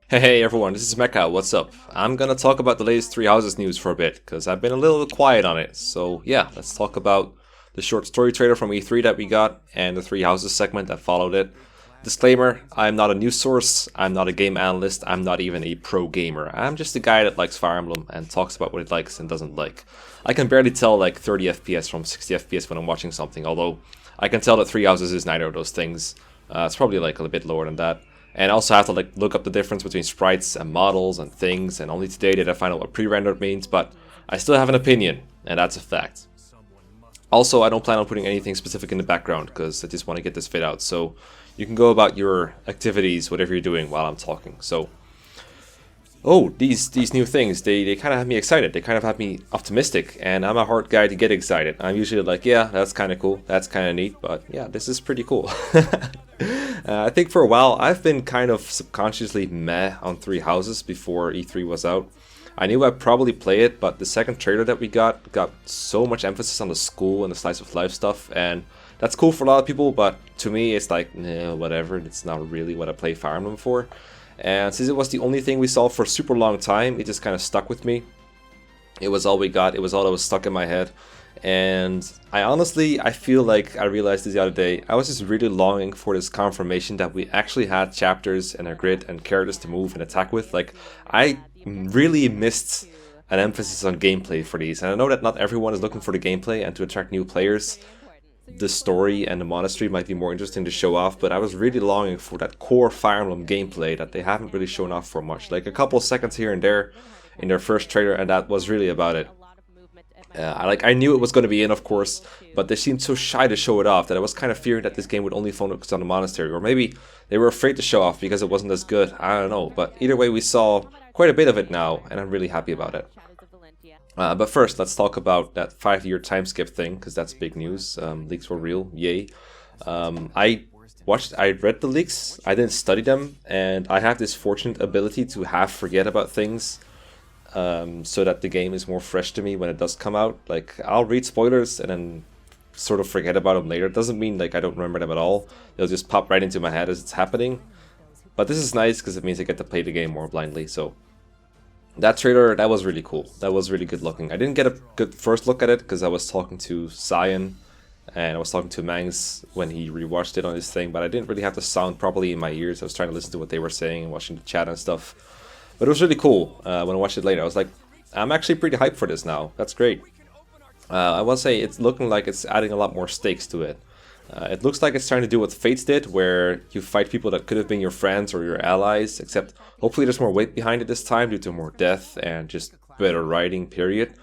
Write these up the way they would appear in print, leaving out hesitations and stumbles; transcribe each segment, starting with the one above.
Hey everyone, this is Mecha, what's up? I'm gonna talk about the latest Three Houses news for a bit, because I've been a little quiet on it. So yeah, let's talk about the short story trailer from E3 that we got, and the Three Houses segment that followed it. Disclaimer, I'm not a news source, I'm not a game analyst, I'm not even a pro gamer. I'm just a guy that likes Fire Emblem and talks about what he likes and doesn't like. I can barely tell like 30 FPS from 60 FPS when I'm watching something, although I can tell that Three Houses is neither of those things. It's probably like a little bit lower than that. And I also have to like look up the difference between sprites and models and things, and only today did I find out what pre-rendered means, but I still have an opinion, and that's a fact. Also, I don't plan on putting anything specific in the background, because I just want to get this fit out, so you can go about your activities, whatever you're doing while I'm talking. So, oh, these new things, they kind of have me excited, they kind of have me optimistic, and I'm a hard guy to get excited. I'm usually like, yeah, that's kind of cool, that's kind of neat, but yeah, this is pretty cool. I think for a while I've been kind of subconsciously meh on Three Houses before E3 was out. I knew I'd probably play it, but the second trailer that we got so much emphasis on the school and the slice of life stuff, and that's cool for a lot of people, but to me it's like, nah, whatever, it's not really what I play Fire Emblem for. And since it was the only thing we saw for a super long time, it just kind of stuck with me. It was all we got, it was all that was stuck in my head. And I feel like I realized this the other day, I was just really longing for this confirmation that we actually had chapters and a grid and characters to move and attack with. Like, I really missed an emphasis on gameplay for these. And I know that not everyone is looking for the gameplay, and to attract new players, the story and the monastery might be more interesting to show off, but I was really longing for that core Fire Emblem gameplay that they haven't really shown off for much. Like a couple seconds here and there in their first trailer, and that was really about it. I knew it was going to be in, of course, but they seemed so shy to show it off that I was kind of fearing that this game would only focus on the monastery, or maybe they were afraid to show off because it wasn't as good. I don't know, but either way, we saw quite a bit of it now, and I'm really happy about it. But first, let's talk about that 5-year time skip thing, because that's big news. Leaks were real, yay. I read the leaks, I didn't study them, and I have this fortunate ability to half forget about things. So that the game is more fresh to me when it does come out. Like, I'll read spoilers and then sort of forget about them later. It doesn't mean like I don't remember them at all. They'll just pop right into my head as it's happening. But this is nice because it means I get to play the game more blindly. So that trailer, that was really cool. That was really good looking. I didn't get a good first look at it because I was talking to Cyan and I was talking to Mangs when he rewatched it on his thing, but I didn't really have the sound properly in my ears. I was trying to listen to what they were saying and watching the chat and stuff. But it was really cool when I watched it later. I was like, I'm actually pretty hyped for this now. That's great. I will say it's looking like it's adding a lot more stakes to it. It looks like it's trying to do what Fates did, where you fight people that could have been your friends or your allies, except hopefully there's more weight behind it this time due to more death and just better writing, period.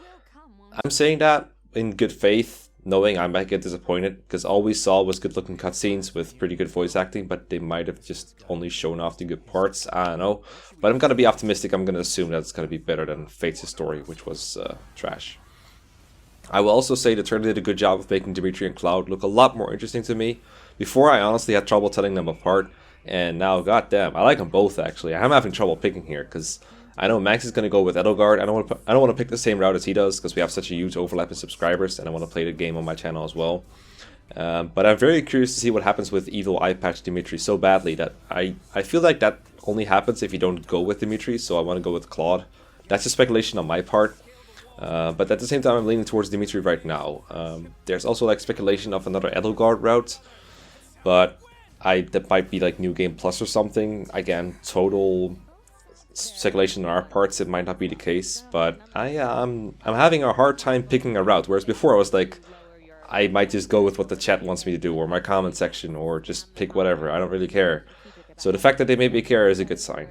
I'm saying that in good faith, knowing I might get disappointed, because all we saw was good looking cutscenes with pretty good voice acting, but they might have just only shown off the good parts, I don't know. But I'm gonna be optimistic, I'm gonna assume that it's gonna be better than Fates' story, which was trash. I will also say the trailer did a good job of making Dimitri and Cloud look a lot more interesting to me. Before I honestly had trouble telling them apart, and now goddamn, I like them both actually. I'm having trouble picking here, because I know Max is going to go with Edelgard. I don't want to pick the same route as he does because we have such a huge overlap in subscribers, and I want to play the game on my channel as well. But I'm very curious to see what happens with Evil Eye Patch Dimitri so badly that I feel like that only happens if you don't go with Dimitri, so I want to go with Claude. That's a speculation on my part. But at the same time, I'm leaning towards Dimitri right now. There's also like speculation of another Edelgard route, but that might be like New Game Plus or something. Again, total speculation on our parts, it might not be the case, but I'm having a hard time picking a route, whereas before I was like, I might just go with what the chat wants me to do, or my comment section, or just pick whatever, I don't really care. So the fact that they made me care is a good sign.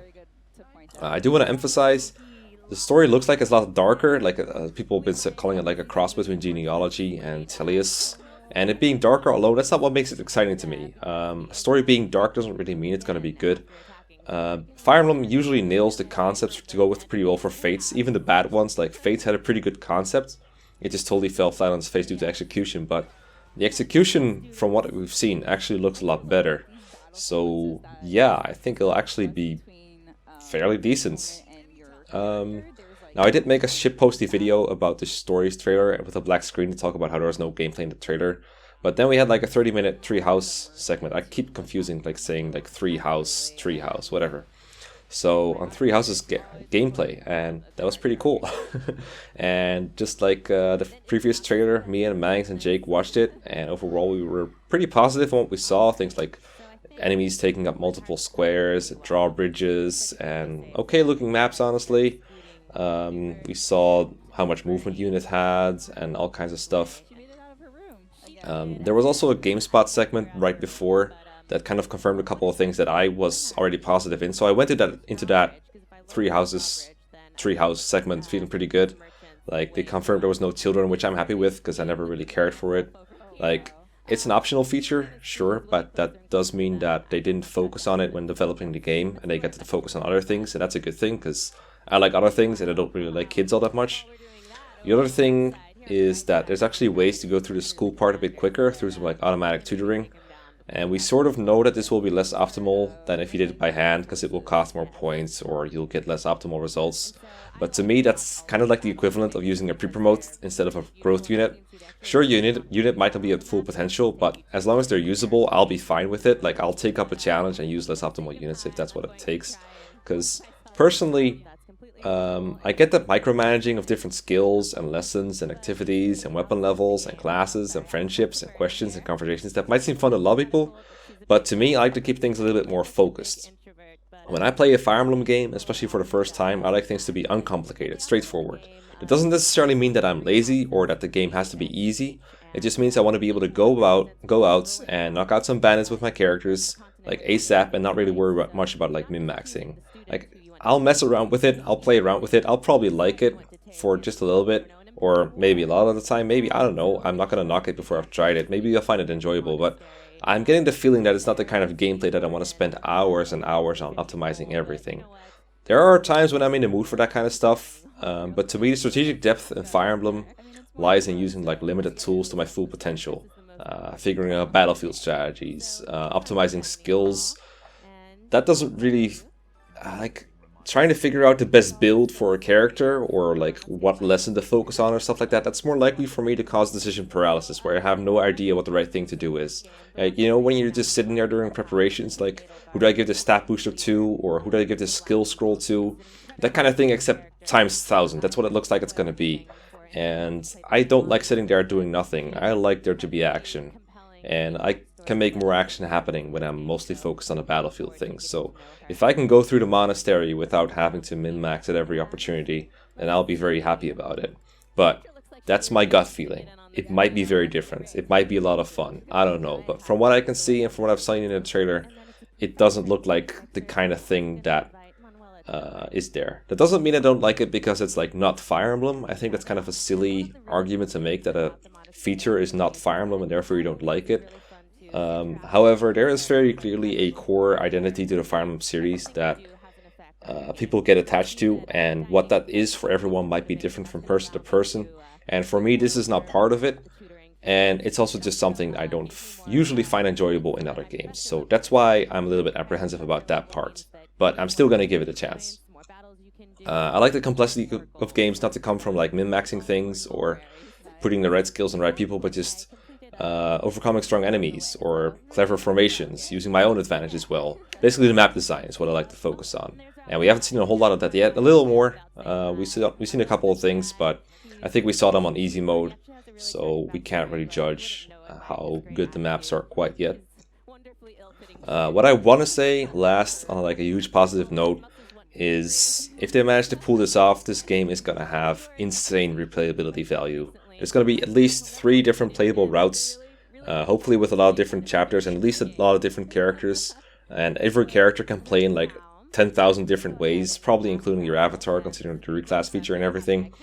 I do want to emphasize, the story looks like it's a lot darker, like people have been calling it like a cross between Genealogy and Tellius, and it being darker alone, that's not what makes it exciting to me. A story being dark doesn't really mean it's going to be good. Fire Emblem usually nails the concepts to go with pretty well for Fates, even the bad ones. Like Fates had a pretty good concept, it just totally fell flat on its face due to execution, but the execution from what we've seen actually looks a lot better. So yeah, I think it'll actually be fairly decent. Now I did make a shitposty video about the stories trailer with a black screen to talk about how there was no gameplay in the trailer. But then we had like a 30-minute Treehouse segment. I keep confusing, like saying like Treehouse, whatever. So on Three Houses gameplay, and that was pretty cool. And just like the previous trailer, me and Mangs and Jake watched it, and overall we were pretty positive on what we saw. Things like enemies taking up multiple squares, drawbridges, and okay looking maps, honestly. We saw how much movement unit had and all kinds of stuff. There was also a GameSpot segment right before that kind of confirmed a couple of things that I was already positive in. So I went into that Treehouse segment feeling pretty good. Like, they confirmed there was no children, which I'm happy with because I never really cared for it. Like, it's an optional feature, sure, but that does mean that they didn't focus on it when developing the game, and they get to focus on other things, and that's a good thing because I like other things and I don't really like kids all that much. The other thing is that there's actually ways to go through the school part a bit quicker through some like automatic tutoring. And we sort of know that this will be less optimal than if you did it by hand, because it will cost more points or you'll get less optimal results. But to me, that's kind of like the equivalent of using a pre-promote instead of a growth unit. Sure, unit might not be at full potential, but as long as they're usable, I'll be fine with it. Like, I'll take up a challenge and use less optimal units if that's what it takes. Because personally, I get that micromanaging of different skills and lessons and activities and weapon levels and classes and friendships and questions and conversations, that might seem fun to a lot of people, but to me, I like to keep things a little bit more focused. When I play a Fire Emblem game, especially for the first time, I like things to be uncomplicated, straightforward. It doesn't necessarily mean that I'm lazy or that the game has to be easy. It just means I want to be able to go out and knock out some bandits with my characters like ASAP and not really worry much about like min-maxing. Like, I'll mess around with it, I'll play around with it, I'll probably like it for just a little bit, or maybe a lot of the time, maybe, I don't know, I'm not going to knock it before I've tried it, maybe I'll find it enjoyable, but I'm getting the feeling that it's not the kind of gameplay that I want to spend hours and hours on optimizing everything. There are times when I'm in the mood for that kind of stuff, but to me the strategic depth in Fire Emblem lies in using like limited tools to my full potential. Figuring out battlefield strategies, optimizing skills. That doesn't really, like, trying to figure out the best build for a character or like what lesson to focus on or stuff like that, that's more likely for me to cause decision paralysis, where I have no idea what the right thing to do is. Like, you know, when you're just sitting there during preparations, like, who do I give this stat booster to, or who do I give this skill scroll to, that kind of thing, except times 1,000. That's what it looks like it's going to be. And I don't like sitting there doing nothing. I like there to be action, and I can make more action happening when I'm mostly focused on the battlefield things. So if I can go through the monastery without having to min-max at every opportunity, then I'll be very happy about it. But that's my gut feeling. It might be very different. It might be a lot of fun. I don't know. But from what I can see and from what I've seen in the trailer, it doesn't look like the kind of thing that is there. That doesn't mean I don't like it because it's like not Fire Emblem. I think that's kind of a silly argument to make, that a feature is not Fire Emblem and therefore you don't like it. However, there is very clearly a core identity to the Fire Emblem series that people get attached to, and what that is for everyone might be different from person to person. And for me, this is not part of it, and it's also just something I don't usually find enjoyable in other games. So that's why I'm a little bit apprehensive about that part, but I'm still going to give it a chance. I like the complexity of games not to come from like min-maxing things or putting the right skills on the right people, but just overcoming strong enemies or clever formations, using my own advantage as well. Basically, the map design is what I like to focus on, and we haven't seen a whole lot of that yet. A little more. We've seen a couple of things, but I think we saw them on easy mode, so we can't really judge how good the maps are quite yet. What I want to say last, on like a huge positive note, is if they manage to pull this off, this game is gonna have insane replayability value. There's going to be at least 3 different playable routes, hopefully with a lot of different chapters and at least a lot of different characters. And every character can play in like 10,000 different ways, probably including your avatar, considering the reclass feature and everything.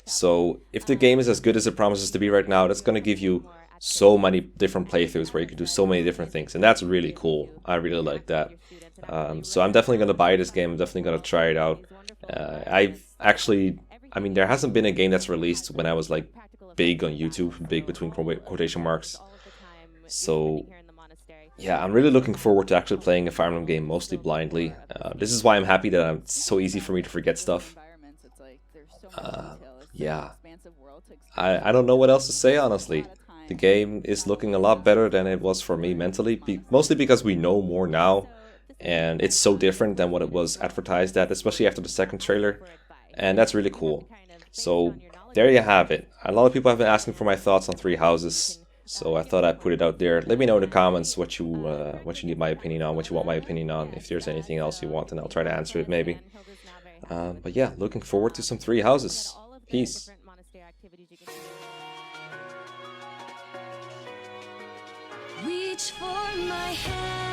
So if the game is as good as it promises to be right now, that's going to give you so many different playthroughs where you can do so many different things. And that's really cool. I really like that. So I'm definitely going to buy this game. I'm definitely going to try it out. I mean, there hasn't been a game that's released when I was like big on YouTube, big between quotation marks. So yeah, I'm really looking forward to actually playing a Fire Emblem game mostly blindly. This is why I'm happy that it's so easy for me to forget stuff. Yeah, I don't know what else to say, honestly. The game is looking a lot better than it was for me mentally, mostly because we know more now, and it's so different than what it was advertised at, especially after the second trailer, and that's really cool. So there you have it. A lot of people have been asking for my thoughts on Three Houses, so I thought I'd put it out there. Let me know in the comments what you need my opinion on, what you want my opinion on. If there's anything else you want, and I'll try to answer it maybe. But yeah, looking forward to some Three Houses. Peace. Reach for my hand.